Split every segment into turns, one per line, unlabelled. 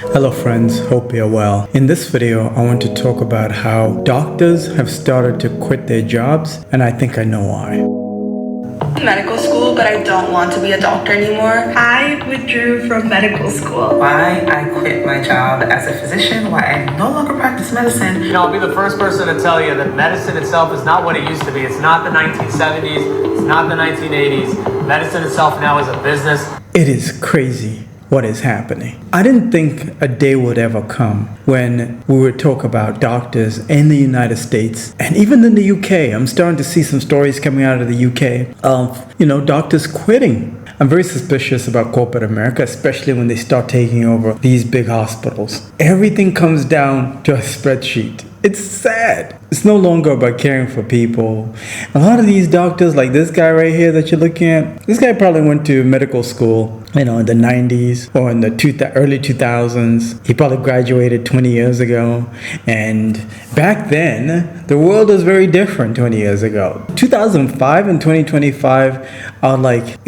Hello friends, hope you're well. In this video, I want to talk about how doctors have started to quit their jobs, and I think I know why.
Medical school, but I don't want to be a doctor anymore.
I withdrew from medical school.
Why I quit my job as a physician, why I no longer practice medicine.
I'll be the first person to tell you that medicine itself is not what it used to be. It's not the 1970s, it's not the 1980s. Medicine itself now is a business.
It is crazy what is happening. I didn't think a day would ever come when we would talk about doctors in the United States and even in the UK. I'm starting to see some stories coming out of the UK of, doctors quitting. I'm very suspicious about corporate America, especially when they start taking over these big hospitals. Everything comes down to a spreadsheet. It's sad. It's no longer about caring for people. A lot of these doctors, like this guy right here that you're looking at, this guy probably went to medical school, in the 90s or in the early 2000s. He probably graduated 20 years ago. And back then, the world was very different 20 years ago. 2005 and 2025 are like,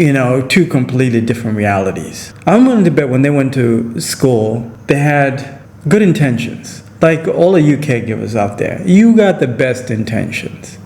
two completely different realities. I'm willing to bet when they went to school, they had good intentions. Like all of you caregivers out there, you got the best intentions.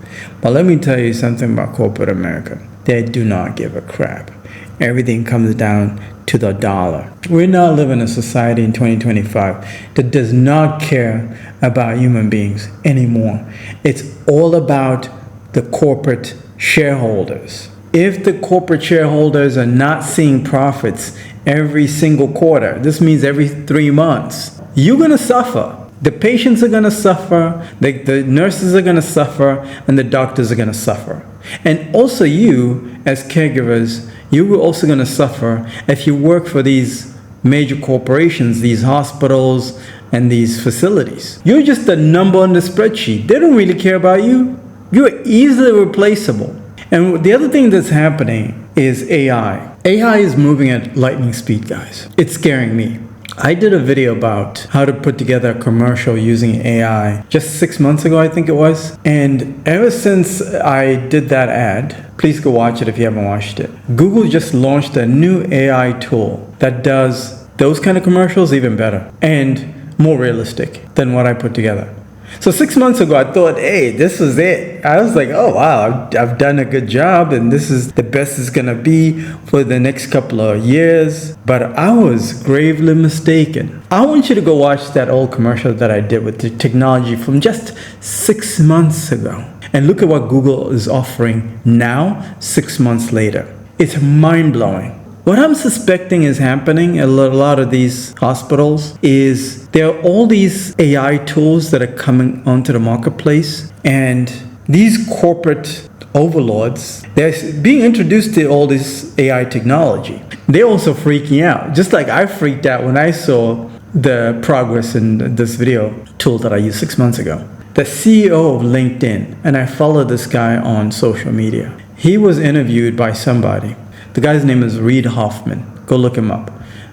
But let me tell you something about corporate America. They do not give a crap. Everything comes down to the dollar. We're now living in a society in 2025 that does not care about human beings anymore. It's all about the corporate shareholders. If the corporate shareholders are not seeing profits every single quarter, this means every 3 months, you're going to suffer. The patients are going to suffer, the nurses are going to suffer, and the doctors are going to suffer. And also you, as caregivers, you're also going to suffer if you work for these major corporations, these hospitals, and these facilities. You're just a number on the spreadsheet. They don't really care about you. You're easily replaceable. And the other thing that's happening is AI. AI is moving at lightning speed, guys. It's scaring me. I did a video about how to put together a commercial using AI just 6 months ago, I think it was. And ever since I did that ad, please go watch it if you haven't watched it. Google just launched a new AI tool that does those kind of commercials even better and more realistic than what I put together. So 6 months ago, I thought, hey, this was it. I was like, oh, wow, I've done a good job, and this is the best it's going to be for the next couple of years. But I was gravely mistaken. I want you to go watch that old commercial that I did with the technology from just 6 months ago. And look at what Google is offering now, 6 months later. It's mind-blowing. What I'm suspecting is happening at a lot of these hospitals is there are all these AI tools that are coming onto the marketplace, and these corporate overlords, they're being introduced to all this AI technology. They're also freaking out, just like I freaked out when I saw the progress in this video tool that I used 6 months ago. The CEO of LinkedIn, and I follow this guy on social media, he was interviewed by somebody. The guy's name is Reid Hoffman. Go look him up.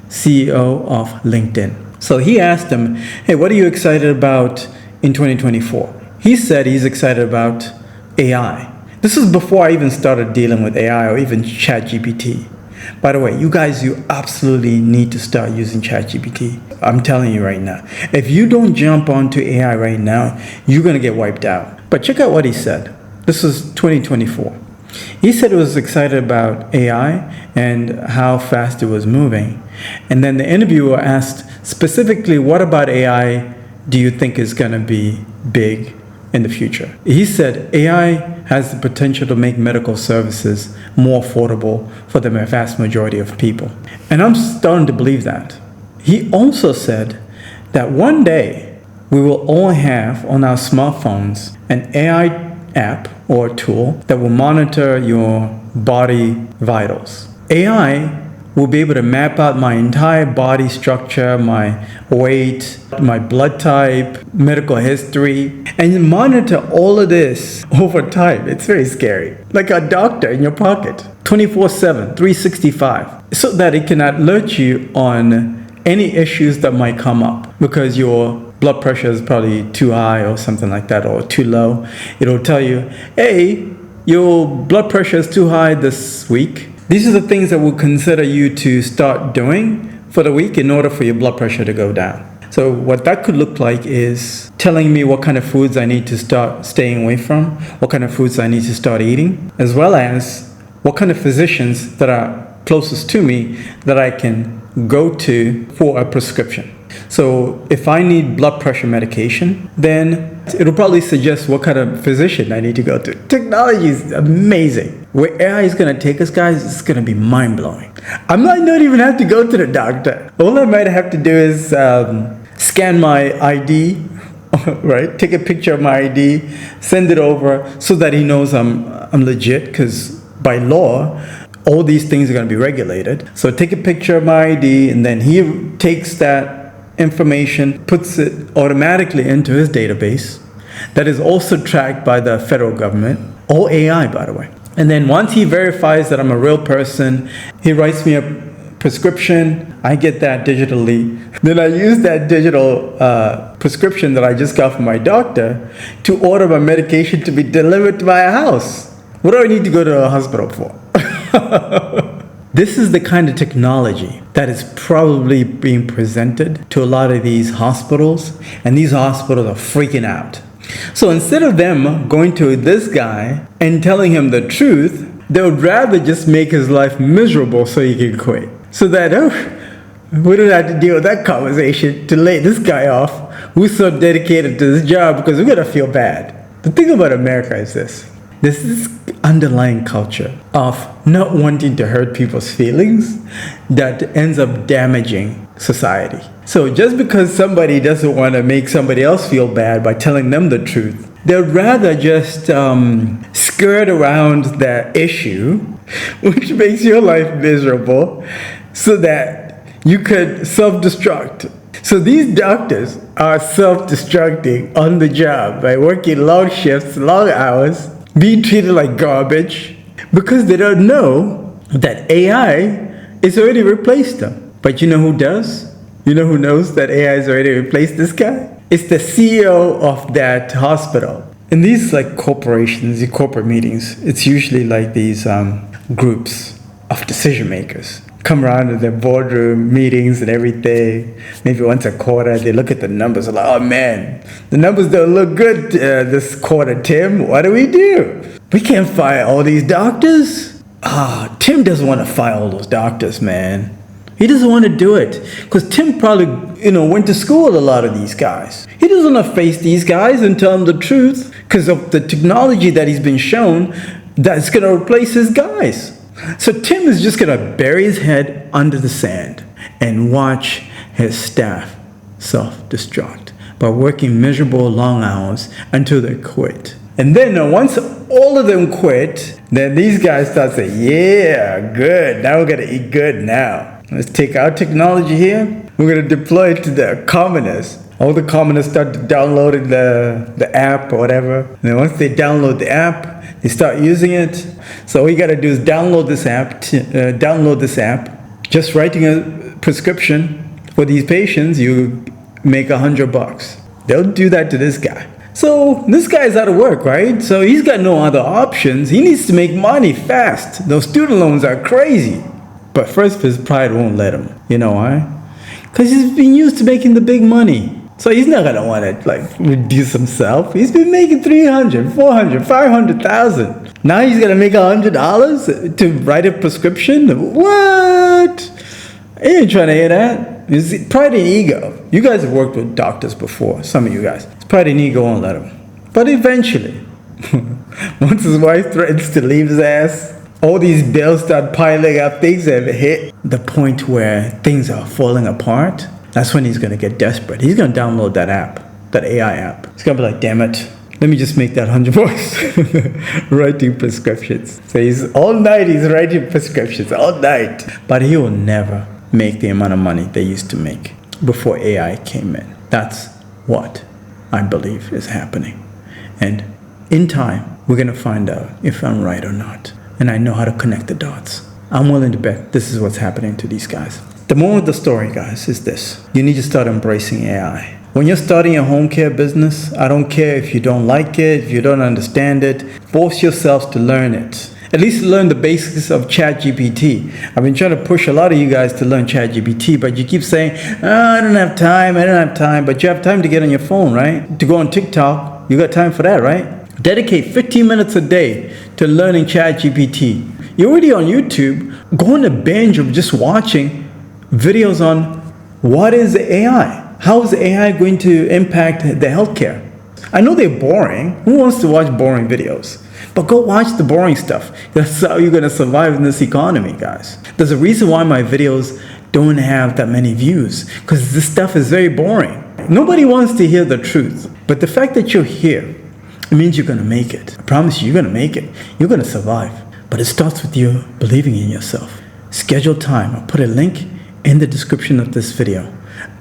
CEO of LinkedIn. So he asked him, hey, what are you excited about in 2024? He said he's excited about AI. This is before I even started dealing with AI or even ChatGPT. By the way, you guys, you absolutely need to start using ChatGPT. I'm telling you right now. If you don't jump onto AI right now, you're going to get wiped out. But check out what he said. This is 2024. He said he was excited about AI and how fast it was moving. And then the interviewer asked specifically, what about AI do you think is going to be big in the future? He said AI has the potential to make medical services more affordable for the vast majority of people. And I'm starting to believe that. He also said that one day we will all have on our smartphones an AI app or tool that will monitor your body vitals. AI will be able to map out my entire body structure, my weight, my blood type, medical history, and monitor all of this over time. It's very scary. Like a doctor in your pocket, 24/7, 365, so that it can alert you on any issues that might come up because your blood pressure is probably too high or something like that, or too low. It'll tell you, hey, your blood pressure is too high this week. These are the things that we'll consider you to start doing for the week in order for your blood pressure to go down. So what that could look like is telling me what kind of foods I need to start staying away from, what kind of foods I need to start eating, as well as what kind of physicians that are closest to me that I can go to for a prescription. So if I need blood pressure medication, then it'll probably suggest what kind of physician I need to go to. Technology is amazing. Where AI is going to take us, guys, it's going to be mind-blowing. I might not even have to go to the doctor. All I might have to do is scan my ID, right? Take a picture of my ID, send it over so that he knows I'm legit, because by law, all these things are going to be regulated. So take a picture of my ID, and then he takes that information, puts it automatically into his database that is also tracked by the federal government, all AI, by the way. And then once he verifies that I'm a real person, he writes me a prescription. I get that digitally. Then I use that digital prescription that I just got from my doctor to order my medication to be delivered to my house. What do I need to go to a hospital for? This is the kind of technology that is probably being presented to a lot of these hospitals, and these hospitals are freaking out. So instead of them going to this guy and telling him the truth, they would rather just make his life miserable so he can quit. So that, we don't have to deal with that conversation to lay this guy off who's so dedicated to this job, because we're going to feel bad. The thing about America is this. There's this underlying culture of not wanting to hurt people's feelings that ends up damaging society. So just because somebody doesn't want to make somebody else feel bad by telling them the truth, they'd rather just skirt around that issue, which makes your life miserable, so that you could self-destruct. So these doctors are self-destructing on the job by working long shifts, long hours, being treated like garbage, because they don't know that AI is already replaced them. But you know who does? You know who knows that AI has already replaced this guy? It's the CEO of that hospital. In these like corporations, the corporate meetings, it's usually like these groups of decision makers come around to their boardroom meetings and everything. Maybe once a quarter, they look at the numbers and like, oh man, the numbers don't look good this quarter, Tim. What do? We can't fire all these doctors. Tim doesn't want to fire all those doctors, man. He doesn't want to do it because Tim probably, went to school with a lot of these guys. He doesn't want to face these guys and tell them the truth because of the technology that he's been shown that's going to replace his guys. So Tim is just going to bury his head under the sand and watch his staff self-destruct by working miserable long hours until they quit. And then once all of them quit, then these guys start saying, yeah, good. Now we're going to eat good now. Let's take our technology here. We're going to deploy it to the commoners. All the commoners start downloading the app or whatever. And then once they download the app, they start using it. So all you got to do is download this app. Just writing a prescription for these patients, you make $100. They'll do that to this guy. So this guy's out of work, right? So he's got no other options. He needs to make money fast. Those student loans are crazy. But first, his pride won't let him. You know why? Because he's been used to making the big money. So he's not going to want to reduce himself. He's been making $300, $400, $500,000. Now he's going to make $100 to write a prescription? What? I ain't trying to hear that. It's pride and ego. You guys have worked with doctors before, some of you guys. It's pride and ego won't let him. But eventually, once his wife threatens to leave his ass, all these bills start piling up, things have hit the point where things are falling apart. That's when he's going to get desperate. He's going to download that app, that AI app. He's going to be like, damn it, let me just make that $100 writing prescriptions. So he's writing prescriptions all night. But he will never make the amount of money they used to make before AI came in. That's what I believe is happening. And in time, we're going to find out if I'm right or not. And I know how to connect the dots. I'm willing to bet this is what's happening to these guys. The moral of the story, guys, is this. You need to start embracing AI. When you're starting a home care business, I don't care if you don't like it, if you don't understand it, force yourself to learn it. At least learn the basics of ChatGPT. I've been trying to push a lot of you guys to learn ChatGPT, but you keep saying, I don't have time, but you have time to get on your phone, right? To go on TikTok, you got time for that, right? Dedicate 15 minutes a day to learning ChatGPT. You're already on YouTube, go on a binge of just watching videos on what is AI? How is AI going to impact the healthcare? I know they're boring. Who wants to watch boring videos? But go watch the boring stuff. That's how you're going to survive in this economy, guys. There's a reason why my videos don't have that many views, because this stuff is very boring. Nobody wants to hear the truth. But the fact that you're here, it means you're going to make it. I promise you, you're going to make it. You're going to survive. But it starts with you believing in yourself. Schedule time. I'll put a link in the description of this video.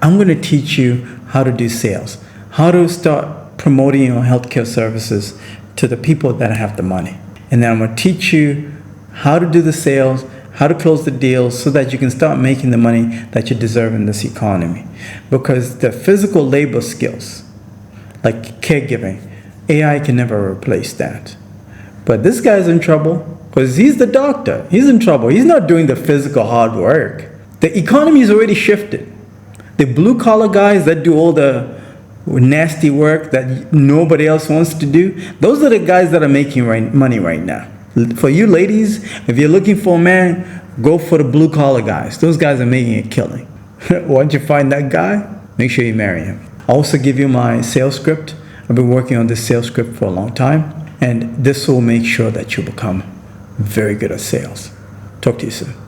I'm going to teach you how to do sales, how to start promoting your healthcare services to the people that have the money. And then I'm going to teach you how to do the sales, how to close the deals so that you can start making the money that you deserve in this economy. Because the physical labor skills, like caregiving, AI can never replace that. But this guy's in trouble because he's the doctor. He's in trouble. He's not doing the physical hard work. The economy's already shifted. The blue collar guys that do all the nasty work that nobody else wants to do, those are the guys that are making money right now. For you ladies, if you're looking for a man, go for the blue collar guys. Those guys are making a killing. Once you find that guy, make sure you marry him. I'll also give you my sales script. I've been working on this sales script for a long time, and this will make sure that you become very good at sales. Talk to you soon.